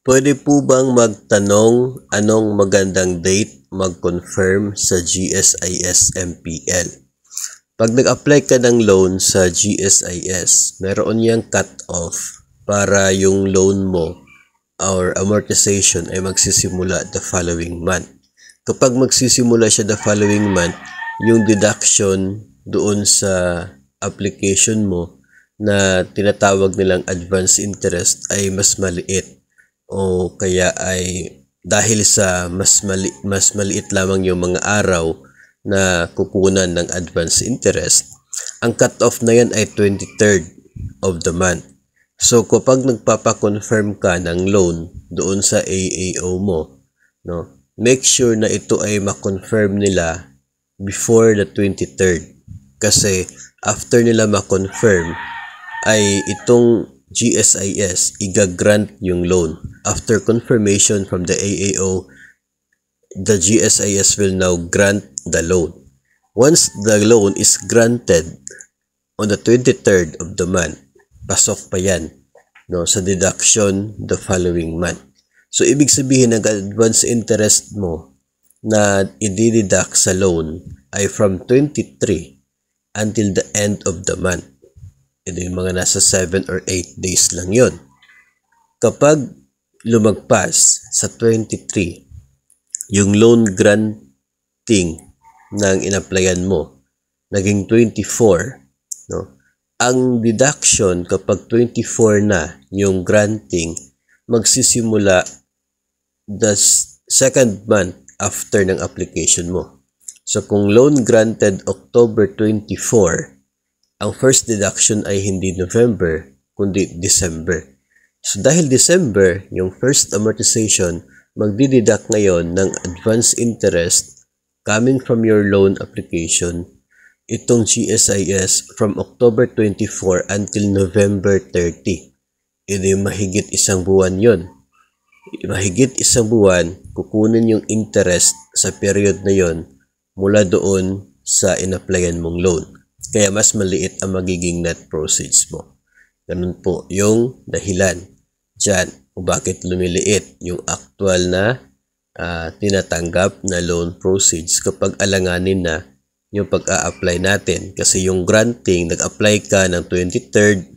Pwede po bang magtanong anong magandang date mag-confirm sa GSIS MPL? Pag nag-apply ka ng loan sa GSIS, meron yang cut-off para yung loan mo or amortization ay magsisimula the following month. Kapag magsisimula siya the following month, yung deduction doon sa application mo na tinatawag nilang advance interest ay mas maliit. O kaya ay dahil sa mas maliit lamang yung mga araw na kukunan ng advance interest, ang cut-off na yan ay 23rd of the month. So kapag nagpapa-confirm ka ng loan doon sa AAO mo, make sure na ito ay ma-confirm nila before the 23rd. Kasi after nila ma-confirm ay itong GSIS iga-grant yung loan. After confirmation from the AAO, the GSIS will now grant the loan. Once the loan is granted on the 23rd of the month, pasok pa yan sa deduction the following month. So, ibig sabihin ng advance interest mo na i-deduct sa loan ay from 23 until the end of the month. Ito yung mga nasa 7 or 8 days lang yon. Kapag lumagpas sa 23, yung loan granting ng in-applyan mo, naging 24, ang deduction kapag 24 na yung granting, magsisimula the second month after ng application mo. So kung loan granted October 24, ang first deduction ay hindi November, kundi December. So dahil December, yung first amortization, magdideduct ngayon ng advance interest coming from your loan application, itong GSIS from October 24 until November 30. Ito yung mahigit isang buwan yon. Mahigit isang buwan, kukunin yung interest sa period na yon mula doon sa in-applyan mong loan. Kaya mas maliit ang magiging net proceeds mo. Ganun po yung dahilan dyan kung bakit lumiliit yung actual na tinatanggap na loan proceeds kapag alanganin na yung pag-a-apply natin. Kasi yung granting, nag-apply ka ng 23rd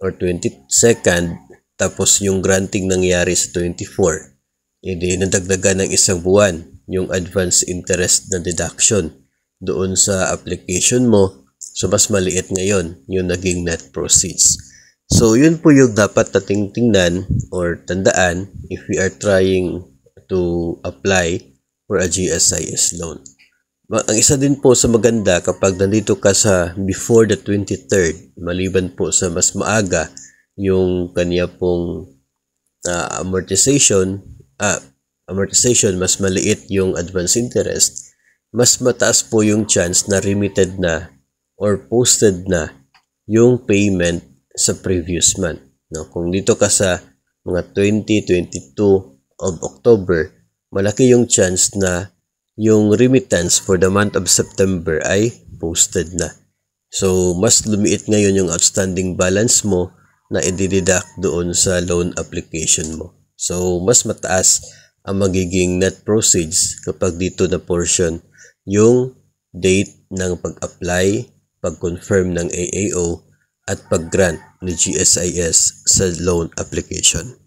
or 22nd, tapos yung granting nangyari sa 24. Hindi nadagdagan ng isang buwan yung advance interest na deduction doon sa application mo. So, mas maliit ngayon yung naging net proceeds. So, yun po yung dapat nating tingnan or tandaan if we are trying to apply for a GSIS loan. Ang isa din po sa maganda kapag nandito ka sa before the 23rd, maliban po sa mas maaga yung kanya pong amortization, mas maliit yung advance interest, mas mataas po yung chance na remitted na or posted na yung payment sa previous month. Kung dito ka sa mga 20-22 of October, malaki yung chance na yung remittance for the month of September ay posted na. So, mas lumiit ngayon yung outstanding balance mo na i-deduct doon sa loan application mo. So, mas mataas ang magiging net proceeds kapag dito na portion yung date ng pag-apply, pag-confirm ng AAO at pag-grant ni GSIS sa loan application.